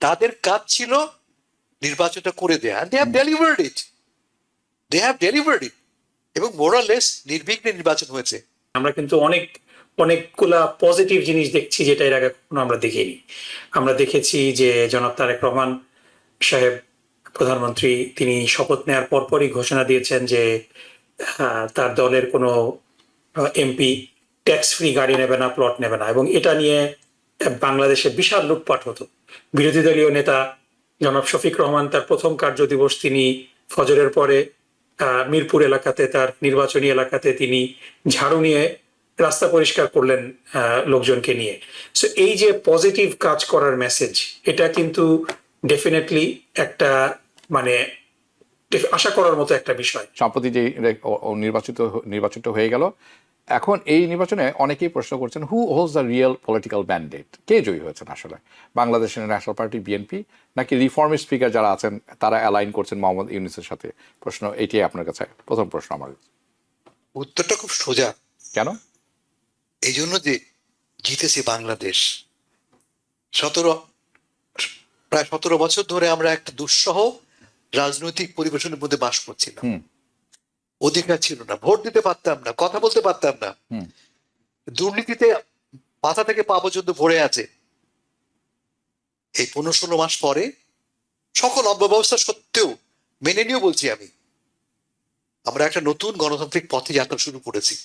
তাদের কাজ ছিল নির্বাচনটা করে দেয়া, they have delivered it, they have delivered it, এবং মোরালেস নির্বিঘ্নে নির্বাচন হয়েছে। আমরা কিন্তু অনেকগুলা পজিটিভ জিনিস দেখছি যেটা এর আগে কখনো আমরা দেখিনি। আমরা দেখেছি যে জনাব তারেক রহমান সাহেব প্রধানমন্ত্রী তিনি শপথ নেওয়ার পরপরই ঘোষণা দিয়েছেন যে তার দলের কোনো এমপি ট্যাক্স ফ্রি গাড়ি নেবে না, প্লট নেবে না, এবং এটা নিয়ে বাংলাদেশে বিশাল লুটপাট হতো। বিরোধী দলীয় নেতা জনাব শফিক রহমান তার প্রথম কার্যদিবস তিনি ফজরের পরে মিরপুর এলাকাতে, তার নির্বাচনী এলাকাতে তিনি ঝাড়ু নিয়ে রাস্তা পরিষ্কার করলেন লোকজনকে নিয়ে। সো এই যে পজিটিভ কাজ করার মেসেজ, এটা কিন্তু ডেফিনেটলি একটা মানে আশা করার মতো একটা বিষয়। সম্প্রতি যে নির্বাচনটা হয়ে গেল, এখন এই নির্বাচনে অনেকেই প্রশ্ন করছেন who holds the real political mandate, কে জয়ী হয়েছেন আসলে? বাংলাদেশের ন্যাশনাল পার্টি বিএনপি নাকি রিফর্মিস্ট স্পিকার যারা আছেন তারা অ্যালাইন করছেন মোহাম্মদ ইউনূসের সাথে? প্রশ্ন এটাই আপনার কাছে প্রথম প্রশ্ন আমার। উত্তরটা খুব সোজা। কেন? এই জন্য যে জিতেছে বাংলাদেশ। প্রায় 17 বছর ধরে আমরা একটা দুঃসহ রাজনৈতিক পরিবেশনের মধ্যে বাস করছিলাম। অধিকার ছিল না, ভোট দিতে পারতাম না, কথা বলতে পারতাম না, দুর্নীতিতে মাথা থেকে পা পর্যন্ত ভরে আছে। এই 15-16 মাস পরে সকল অব্যবস্থা সত্ত্বেও মেনে নিয়েও বলছি আমরা একটা নতুন গণতান্ত্রিক পথে যাত্রা শুরু করেছি।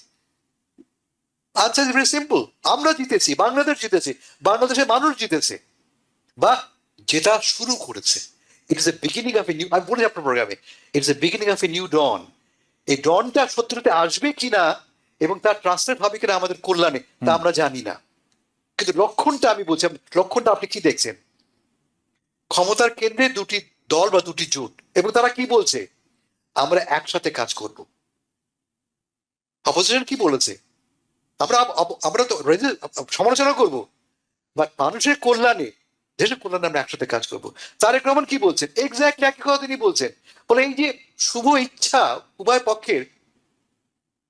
আনসার ইজ ভেরি সিম্পল, আমরা জিতেছি, বাংলাদেশ জিতেছে, বাংলাদেশের মানুষ জিতেছে, বা যেটা শুরু করেছে। It is a beginning of a new, আমি বলেছি আপনার প্রোগ্রামে, it is a beginning of a new dawn. এই ডনটা সত্যিতে আসবে কিনা এবং তার ট্রান্সলেট হবে কিনা আমাদের কল্যাণে, তা আমরা জানি না, কিন্তু লক্ষণটা আমি বলছি। লক্ষণটা আপনি কি দেখছেন? ক্ষমতার কেন্দ্রে দুটি দল বা দুটি জোট, এবং তারা কি বলছে? আমরা একসাথে কাজ করব। অপোজিশন কি বলেছে? আমরা তো সমালোচনা করব, বাট মানুষের কল্যাণে, দেশের কল্যাণে আমরা একসাথে কাজ করব। তারেক রহমান কি বলছেন? এক্স্যাক্টলি একই কথা তিনি বলছেন। বলে এই যে শুভ ইচ্ছা উভয় পক্ষের,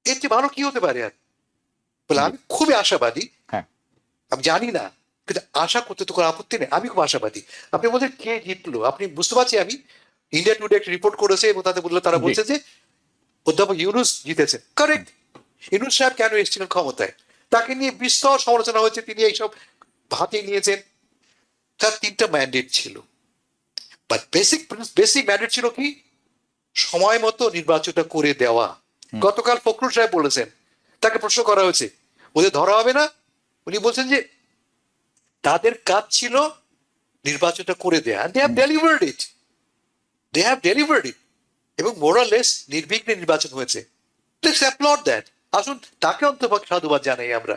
এর চেয়ে ভালো কি হতে পারে? আর বলে আমি খুবই আশাবাদী। আমি জানি না, কিন্তু আশা করতে তো কোনো আপত্তি নেই, আমি খুব আশাবাদী। আপনি বলছেন কে জিতলো, আপনি বুঝতে পারছি। আমি ইন্ডিয়া টুডে একটা রিপোর্ট করেছে এবং তাতে বললো, তারা বলছে যে অধ্যাপক ইউনূস জিতেছেন। কারেক্ট। ইউনূস সাহেব কেন এসেছিলেন ক্ষমতায়? তাকে নিয়ে বিস্তর সমালোচনা হয়েছে, তিনি এইসব হাতে নিয়েছেন। তার 3টা ম্যান্ডেট ছিল, বাট বেসিক ম্যান্ডেট ছিল কি? সময় মতো নির্বাচনটা করে দেওয়া। গতকাল ফখরুল সাহেব বলেছেন, তাকে প্রশ্ন করা হয়েছে ওদের ধরা হবে না, উনি বলছেন যে তাদের কাজ ছিল নির্বাচনটা করে দেয়া, they have delivered it, they have delivered it, এবং মোরালেস নির্বিঘ্নে নির্বাচন হয়েছে। Let's applaud that. আসুন তাকে অন্তপক্ষে সাধুবাদ জানাই আমরা।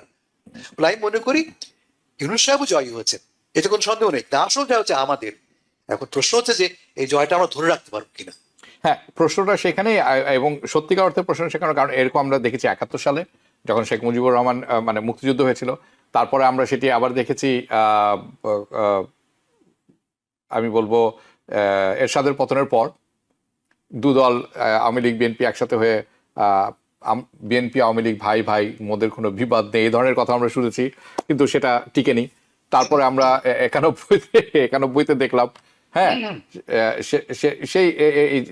আমি মনে করি ইউনূস সাহেবও জয়ী হয়েছেন, এতে কোনো সন্দেহ নেই। আসল জয় হচ্ছে আমাদের। এখন প্রশ্ন হচ্ছে যে এই জয়টা আমরা ধরে রাখতে পারবো কিনা। হ্যাঁ, প্রশ্নটা সেখানেই, এবং সত্যিকার অর্থে প্রশ্ন সেখানে। কারণ এরকম আমরা দেখেছি 71 সালে যখন শেখ মুজিবুর রহমান মানে মুক্তিযুদ্ধ হয়েছিল, তারপরে আমরা সেটি আবার দেখেছি আমি বলবো এরশাদের পতনের পর দুদল আওয়ামী লীগ বিএনপি একসাথে হয়ে বিএনপি আওয়ামী লীগ ভাই ভাই, মোদের কোনো বিবাদ নেই, এই ধরনের কথা আমরা শুনেছি, কিন্তু সেটা টিকেনি। তারপরে আমরা 91-তে দেখলাম, হ্যাঁ, সেই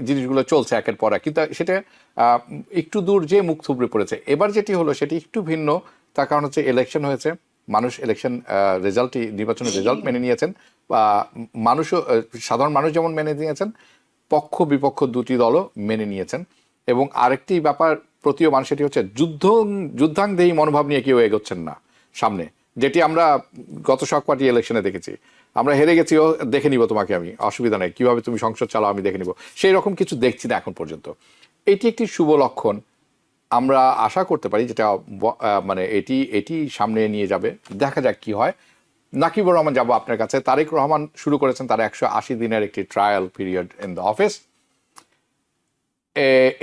জিনিসগুলো চলছে একের পর এক, কিন্তু সেটা একটু দূর যে মুখ থুবড়ে পড়েছে। এবার যেটি হলো সেটি একটু ভিন্ন। তার কারণ হচ্ছে ইলেকশন হয়েছে, মানুষ ইলেকশন রেজাল্টই, নির্বাচনের রেজাল্ট মেনে নিয়েছেন, বা মানুষও, সাধারণ মানুষ যেমন মেনে নিয়েছেন, পক্ষ বিপক্ষ দুটি দলও মেনে নিয়েছেন। এবং আরেকটি ব্যাপার প্রতীয়মান, সেটি হচ্ছে যুদ্ধাঙ্গদেহী মনোভাব নিয়ে কেউ এগোচ্ছেন না সামনে, যেটি আমরা গত সবকটি ইলেকশনে দেখেছি। আমরা হেরে গেছিও, দেখে নিব তোমাকে, আমি অসুবিধা নেই, কিভাবে তুমি সংসদ চালাও আমি দেখে নিব, সেই রকম কিছু দেখছি না এখন পর্যন্ত। এটি একটি শুভ লক্ষণ। আমরা আশা করতে পারি যেটা মানে এটি সামনে নিয়ে যাবে, দেখা যাক কি হয়। নাকিবুর রহমান, যাবো আপনার কাছে। তারেক রহমান শুরু করেছেন তার 180 দিনের একটি trial period in the office.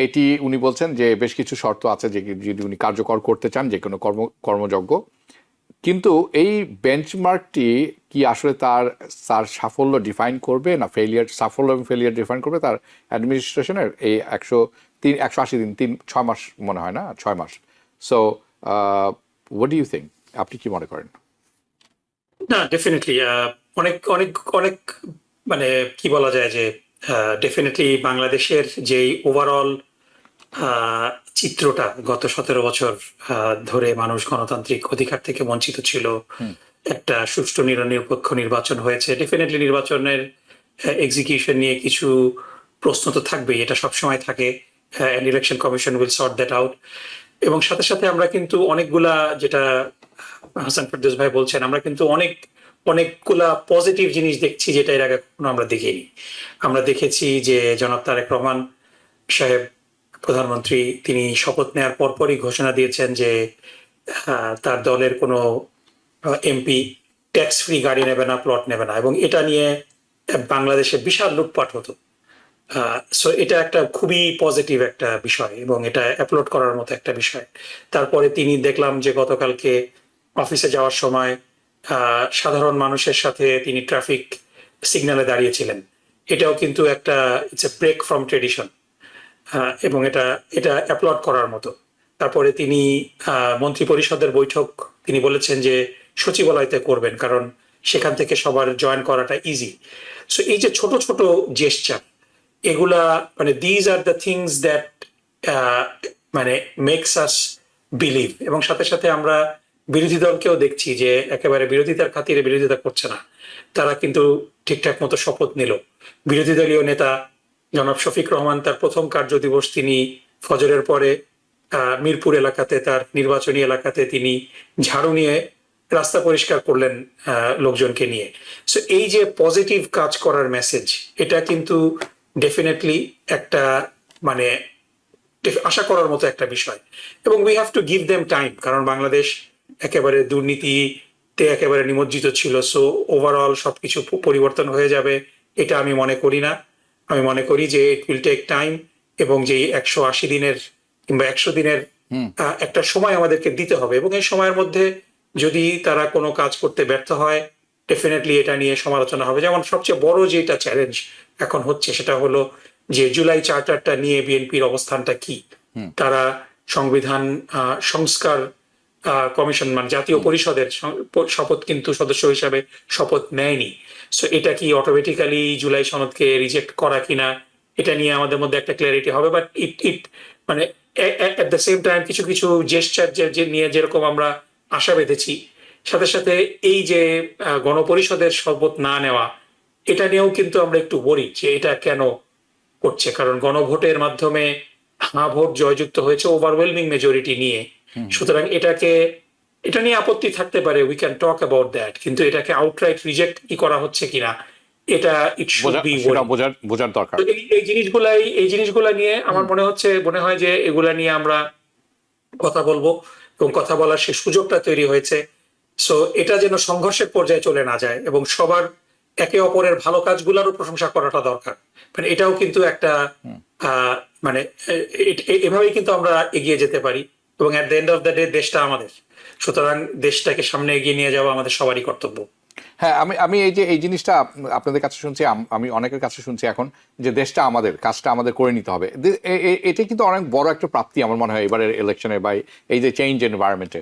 এটি উনি বলছেন যে বেশ কিছু শর্ত আছে যে যদি উনি কার্যকর করতে চান যে কোনো কর্মযজ্ঞ, কিন্তু এই বেঞ্চমার্কটি কি আসলে তার সাফল্য ডিফাইন করবে না সাফল্য এবং ফেলিয়ার ডিফাইন করবে তার অ্যাডমিনিস্ট্রেশনের? এই 180 দিন, 6 মাস মনে হয় না, 6 মাস। So what do you think, আপনি কি মনে করেন? না, ডেফিনেটলি অনেক অনেক অনেক মানে কি বলা যায় যে ডেফিনেটলি বাংলাদেশের যেই ওভারঅল চিত্রটা গত 17 বছর ধরে মানুষ গণতান্ত্রিক অধিকার থেকে বঞ্চিত ছিল। একটা সুষ্ঠু নিরপেক্ষ নির্বাচন হয়েছে, ডেফিনেটলি নির্বাচনের এক্সিকিউশন নিয়ে কিছু প্রশ্ন তো থাকবেই, এটা সবসময় থাকে। Election commission will sort that out. এবং সাথে সাথে আমরা কিন্তু অনেকগুলা, যেটা হাসান ফেরদৌস ভাই বলছেন, আমরা কিন্তু অনেকগুলা পজিটিভ জিনিস দেখছি যেটা এর আগে কখনো আমরা দেখিনি। আমরা দেখেছি যে জনাব তারেক রহমান সাহেব প্রধানমন্ত্রী, তিনি শপথ নেওয়ার পরপরই ঘোষণা দিয়েছেন যে তার দলের কোনো এমপি ট্যাক্স ফ্রি গাড়ি নেবে না, প্লট নেবে না, এবং এটা নিয়ে বাংলাদেশে বিশাল লুটপাট হতো। সো এটা একটা খুবই পজিটিভ একটা বিষয় এবং এটা অ্যাপ্লোড করার মতো একটা বিষয়। তারপরে তিনি দেখলাম যে গতকালকে অফিসে যাওয়ার সময় সাধারণ মানুষের সাথে তিনি ট্রাফিক সিগন্যালে দাঁড়িয়েছিলেন। এটাও কিন্তু একটা it's a break from tradition, এবং এটা এটা অ্যাপ্লড করার মতো। তারপরে তিনি মন্ত্রী পরিষদের বৈঠক তিনি বলেছেন যে সচিবালয়তে করবেন, কারণ সেখান থেকে সবার জয়েন করাটা ইজি। সো এই যে ছোট ছোট জেস্চার, এগুলা মানে these are the things that মানে মেক্স আস বিলিভ। এবং সাথে সাথে আমরা বিরোধী দলকেও দেখছি যে একেবারে বিরোধিতার খাতিরে বিরোধিতা করছে না, তারা কিন্তু ঠিকঠাক মতো শপথ নিল। বিরোধী দলীয় নেতা জনাব শফিক রহমান তার প্রথম কার্যদিবস তিনি ফজরের পরে মিরপুর এলাকাতে, তার নির্বাচনী এলাকাতে তিনি ঝাড়ু নিয়ে রাস্তা পরিষ্কার করলেন লোকজনকে নিয়ে। সো এই যে পজিটিভ কাজ করার মেসেজ, এটা কিন্তু ডেফিনেটলি একটা মানে আশা করার মতো একটা বিষয়। এবং we have to give them time, কারণ বাংলাদেশ একেবারে দুর্নীতিতে একেবারে নিমজ্জিত ছিল। সো ওভারঅল সবকিছু পরিবর্তন হয়ে যাবে এটা আমি মনে করি না। আমি মনে করি যে ইট উইল টেক টাইম, এবং যে 180 দিনের কিংবা 100 দিনের একটা সময় আমাদেরকে দিতে হবে। এবং এই সময়ের মধ্যে যদি তারা কোনো কাজ করতে ব্যর্থ হয়, ডেফিনেটলি এটা নিয়ে সমালোচনা হবে। যেমন সবচেয়ে বড় যেটা চ্যালেঞ্জ এখন হচ্ছে সেটা হলো যে জুলাই চার্টারটা নিয়ে বিএনপির অবস্থানটা কি। তারা সংবিধান সংস্কার কমিশন মানে জাতীয় পরিষদের শপথ কিন্তু সদস্য হিসাবে শপথ নেয়নি। সো এটা কি অটোমেটিক্যালি জুলাই সনদকে রিজেক্ট করা কিনা, এটা নিয়ে আমাদের মধ্যে একটা ক্ল্যারিটি হবে। বাট ইট মানে এট দ্য সেম টাইম কিছু কিছু জেস্টার যে নিয়ে যেরকম আমরা আশা বেঁধেছি, সাথে সাথে এই যে গণপরিষদের শপথ না নেওয়া, এটা নিয়েও কিন্তু আমরা একটু বলি যে এটা কেন করছে। কারণ গণভোটের মাধ্যমে হ্যাঁ ভোট জয়যুক্ত হয়েছে ওভারওয়েলমিং মেজরিটি নিয়ে। সুতরাং এটা নিয়ে আপত্তি থাকতে পারে, we can talk about that, কিন্তু এটাকে আউটরাইট রিজেক্ট কি করা হচ্ছে কিনা এটা ইট শুড বি বোঝার দরকার। এই জিনিসগুলা নিয়ে আমার মনে হয় যে এগুলা নিয়ে আমরা কথা বলবো, এবং কথা বলার সে সুযোগটা তৈরি হয়েছে। সো এটা যেন সংঘর্ষের পর্যায়ে চলে না যায়, এবং সবার একে অপরের ভালো কাজগুলোরও প্রশংসা করাটা দরকার। মানে এটাও কিন্তু একটা মানে এভাবেই কিন্তু আমরা এগিয়ে যেতে পারি। এবং at the end of the day দেশটা আমাদের, সুতরাং দেশটাকে সামনে এগিয়ে নিয়ে যাওয়া আমাদের সবারই কর্তব্য। হ্যাঁ, আমি এই জিনিসটা আপনাদের কাছে শুনছি, আমি অনেকের কাছে শুনছি এখন যে দেশটা আমাদের, কাজটা আমাদের করে নিতে হবে। এটা কিন্তু অনেক বড় একটা প্রাপ্তি আমার মনে হয় এবারের ইলেকশনে বা এই যে চেঞ্জ এনভায়রনমেন্টে।